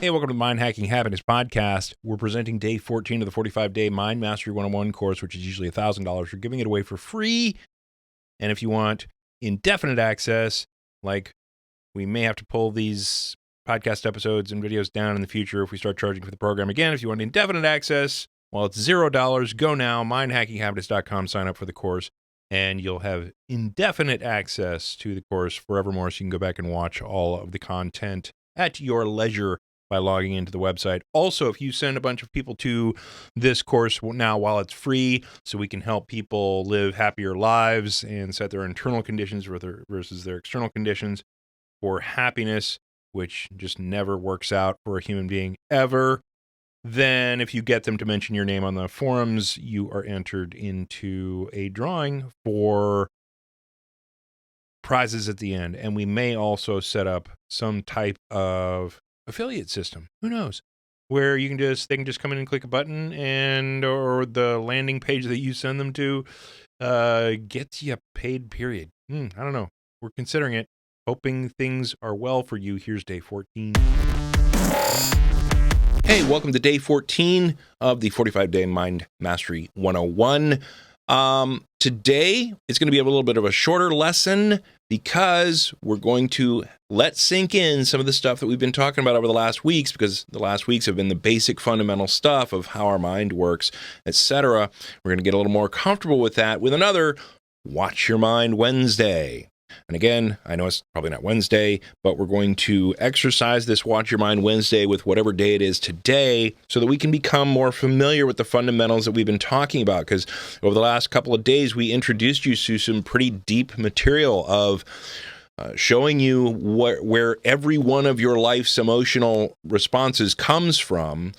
Hey, welcome to the Mind Hacking Happiness Podcast. We're presenting day 14 of the 45-day Mind Mastery 101 course, which is usually $1,000. We're giving it away for free. And if you want indefinite access, like we may have to pull these podcast episodes and videos down in the future if we start charging for the program again. If you want indefinite access, well, it's $0. Go now, mindhackinghabits.com, sign up for the course, and you'll have indefinite access to the course forevermore, so you can go back and watch all of the content at your leisure by logging into the website. Also, if you send a bunch of people to this course now while it's free, so we can help people live happier lives and set their internal conditions versus their external conditions for happiness, which just never works out for a human being ever, then if you get them to mention your name on the forums, you are entered into a drawing for prizes at the end. And we may also set up some type of affiliate system, who knows, where they can just come in and click a button, and or the landing page that you send them to gets you paid, period. I don't know, we're considering it, hoping things are well for you. Here's day 14. Hey, welcome to day 14 of the 45-day Mind Mastery 101. Today it's going to be a little bit of a shorter lesson because we're going to let sink in some of the stuff that we've been talking about over the last weeks, because the last weeks have been the basic fundamental stuff of how our mind works, etc. We're going to get a little more comfortable with that with another Watch Your Mind Wednesday. And again, I know it's probably not Wednesday, but we're going to exercise this Watch Your Mind Wednesday with whatever day it is today so that we can become more familiar with the fundamentals that we've been talking about. Because over the last couple of days, we introduced you to some pretty deep material of showing you where every one of your life's emotional responses comes from,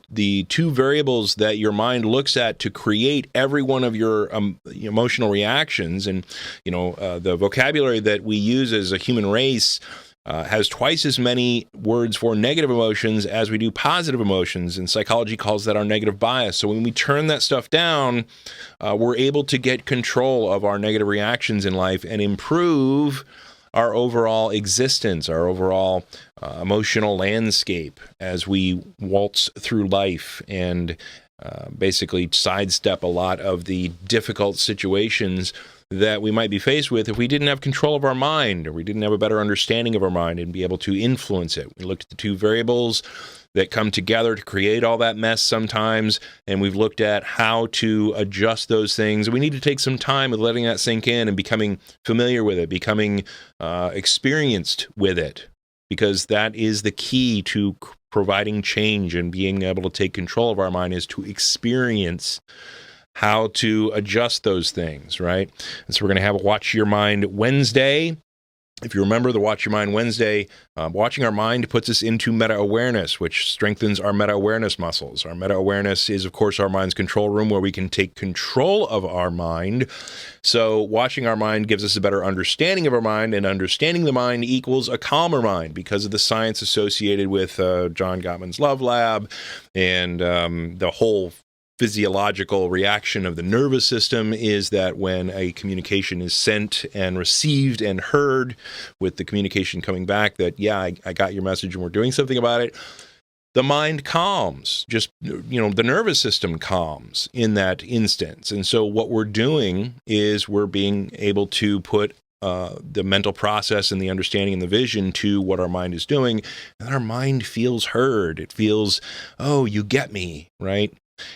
the two variables that your mind looks at to create every one of your emotional reactions. And, the vocabulary that we use as a human race has twice as many words for negative emotions as we do positive emotions, and psychology calls that our negative bias. So when we turn that stuff down, we're able to get control of our negative reactions in life and improve our overall existence, our overall emotional landscape as we waltz through life and basically sidestep a lot of the difficult situations that we might be faced with if we didn't have control of our mind, or we didn't have a better understanding of our mind and be able to influence it. We looked at the two variables that come together to create all that mess sometimes, and we've looked at how to adjust those things. We need to take some time with letting that sink in and becoming familiar with it, becoming experienced with it, because that is the key to providing change and being able to take control of our mind, is to experience how to adjust those things, right? And so we're going to have a Watch Your Mind Wednesday. If you remember the Watch Your Mind Wednesday, watching our mind puts us into meta-awareness, which strengthens our meta-awareness muscles. Our meta-awareness is, of course, our mind's control room where we can take control of our mind. So watching our mind gives us a better understanding of our mind, and understanding the mind equals a calmer mind because of the science associated with John Gottman's Love Lab and the whole physiological reaction of the nervous system is that when a communication is sent and received and heard, with the communication coming back that, yeah, I got your message and we're doing something about it, the mind calms. Just, the nervous system calms in that instance. And so what we're doing is we're being able to put the mental process and the understanding and the vision to what our mind is doing, and our mind feels heard. It feels, oh, you get me, right?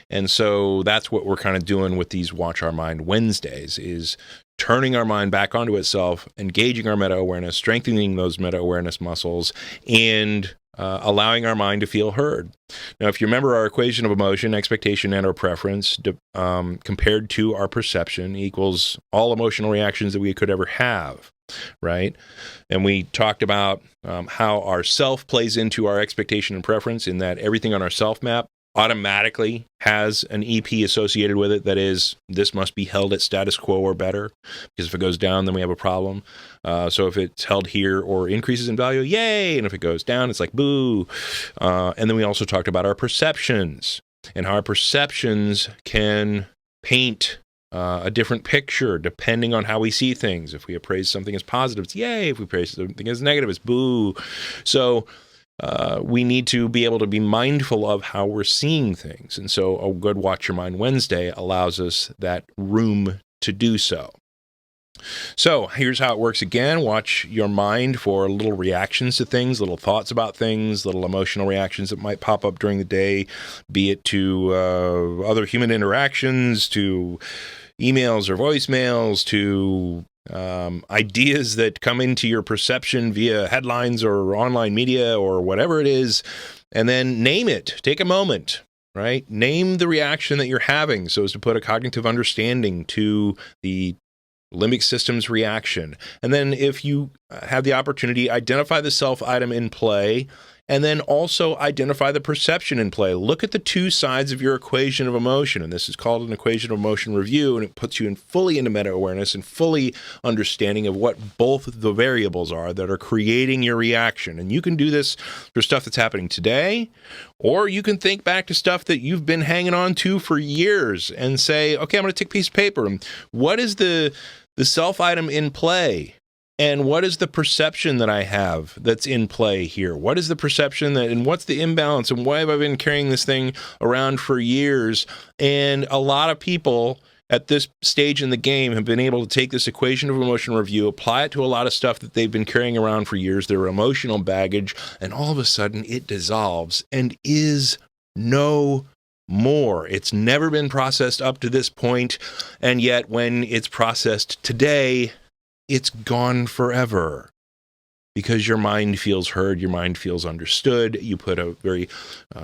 And so that's what we're kind of doing with these Watch Our Mind Wednesdays, is turning our mind back onto itself, engaging our meta-awareness, strengthening those meta-awareness muscles, and allowing our mind to feel heard. Now, if you remember our equation of emotion, expectation, and our preference compared to our perception equals all emotional reactions that we could ever have, right? And we talked about how our self plays into our expectation and preference, in that everything on our self map automatically has an EP associated with it that is, this must be held at status quo or better, because if it goes down, then we have a problem. So if it's held here or increases in value, yay! And if it goes down, it's like, boo! And then we also talked about our perceptions, and how our perceptions can paint a different picture depending on how we see things. If we appraise something as positive, it's yay. If we appraise something as negative, it's boo. So we need to be able to be mindful of how we're seeing things. And so a good Watch Your Mind Wednesday allows us that room to do so. So here's how it works again. Watch your mind for little reactions to things, little thoughts about things, little emotional reactions that might pop up during the day, be it to other human interactions, to emails or voicemails, to ideas that come into your perception via headlines or online media or whatever it is, and then name it. Take a moment, right? Name the reaction that you're having so as to put a cognitive understanding to the limbic system's reaction. And then if you have the opportunity, identify the self item in play, and then also identify the perception in play. Look at the two sides of your equation of emotion, and this is called an equation of emotion review, and it puts you fully into meta-awareness and fully understanding of what both the variables are that are creating your reaction. And you can do this for stuff that's happening today, or you can think back to stuff that you've been hanging on to for years and say, okay, I'm going to take a piece of paper, and what is the self item in play? And what is the perception that I have that's in play here? What is the perception and what's the imbalance? And why have I been carrying this thing around for years? And a lot of people at this stage in the game have been able to take this equation of emotion review, apply it to a lot of stuff that they've been carrying around for years, their emotional baggage, and all of a sudden it dissolves and is no more. It's never been processed up to this point, and yet when it's processed today, it's gone forever because your mind feels heard, your mind feels understood. You put a very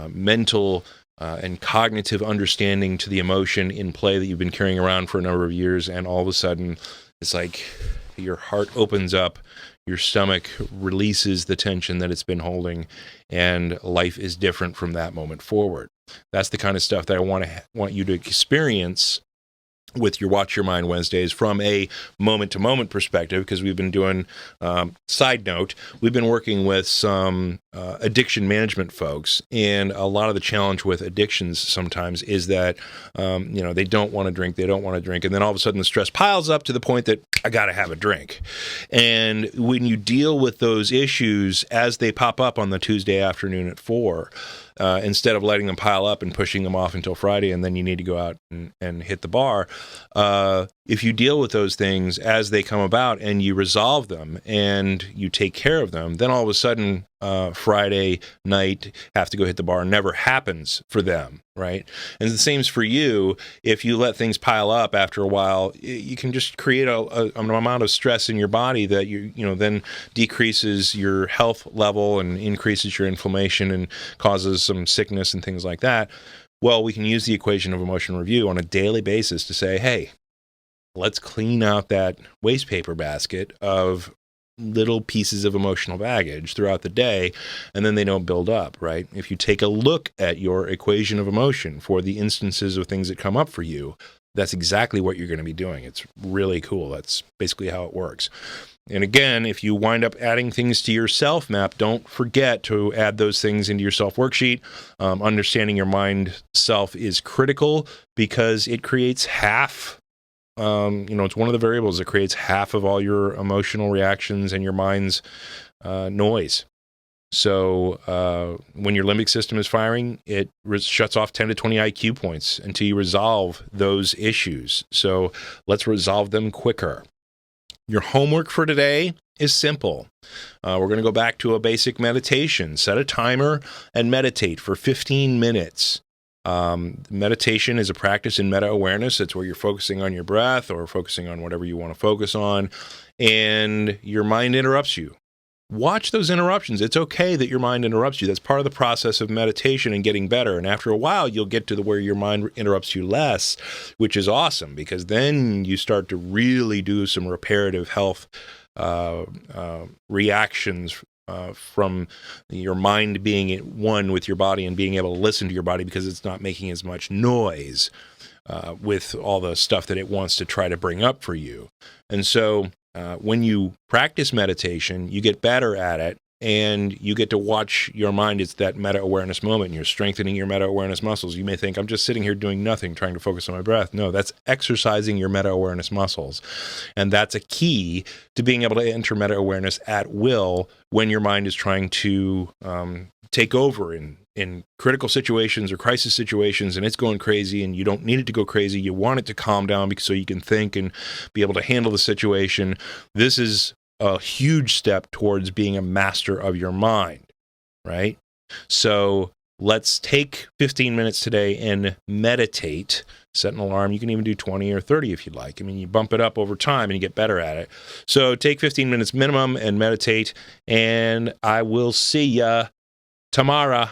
mental and cognitive understanding to the emotion in play that you've been carrying around for a number of years, and all of a sudden it's like your heart opens up, your stomach releases the tension that it's been holding, and life is different from that moment forward. That's the kind of stuff that I want you to experience with your Watch Your Mind Wednesdays from a moment-to-moment perspective, because we've been doing, side note, we've been working with some addiction management folks, and a lot of the challenge with addictions sometimes is that, they don't want to drink, and then all of a sudden the stress piles up to the point that I got to have a drink. And when you deal with those issues as they pop up on the Tuesday afternoon at 4, instead of letting them pile up and pushing them off until Friday, and then you need to go out and hit the bar. If you deal with those things as they come about and you resolve them and you take care of them, then all of a sudden Friday night, have to go hit the bar, never happens for them, right? And the same is for you. If you let things pile up after a while, you can just create an amount of stress in your body that then decreases your health level and increases your inflammation and causes some sickness and things like that. Well, we can use the equation of emotion review on a daily basis to say, hey, let's clean out that waste paper basket of little pieces of emotional baggage throughout the day, and then they don't build up, right? If you take a look at your equation of emotion for the instances of things that come up for you, that's exactly what you're going to be doing. It's really cool. That's basically how it works. And again, if you wind up adding things to your self map, don't forget to add those things into your self worksheet. Understanding your mind self is critical because it creates half. It's one of the variables that creates half of all your emotional reactions and your mind's noise. So when your limbic system is firing, it shuts off 10 to 20 IQ points until you resolve those issues. So let's resolve them quicker. Your homework for today is simple. We're going to go back to a basic meditation. Set a timer and meditate for 15 minutes. Meditation is a practice in meta-awareness. It's where you're focusing on your breath or focusing on whatever you want to focus on, and your mind interrupts you. Watch those interruptions. It's okay that your mind interrupts you. That's part of the process of meditation and getting better. And after a while, you'll get to where your mind interrupts you less, which is awesome, because then you start to really do some reparative health reactions from your mind being at one with your body and being able to listen to your body because it's not making as much noise with all the stuff that it wants to try to bring up for you. And so when you practice meditation, you get better at it. and you get to watch your mind. It's that meta-awareness moment, and you're strengthening your meta-awareness muscles. You may think, I'm just sitting here doing nothing, trying to focus on my breath. No, that's exercising your meta-awareness muscles. And that's a key to being able to enter meta-awareness at will when your mind is trying to take over in critical situations or crisis situations, and it's going crazy, and you don't need it to go crazy. You want it to calm down so you can think and be able to handle the situation. This is a huge step towards being a master of your mind, right? So let's take 15 minutes today and meditate. Set an alarm. You can even do 20 or 30 if you'd like. I mean, you bump it up over time and you get better at it. So take 15 minutes minimum and meditate, and I will see ya tomorrow.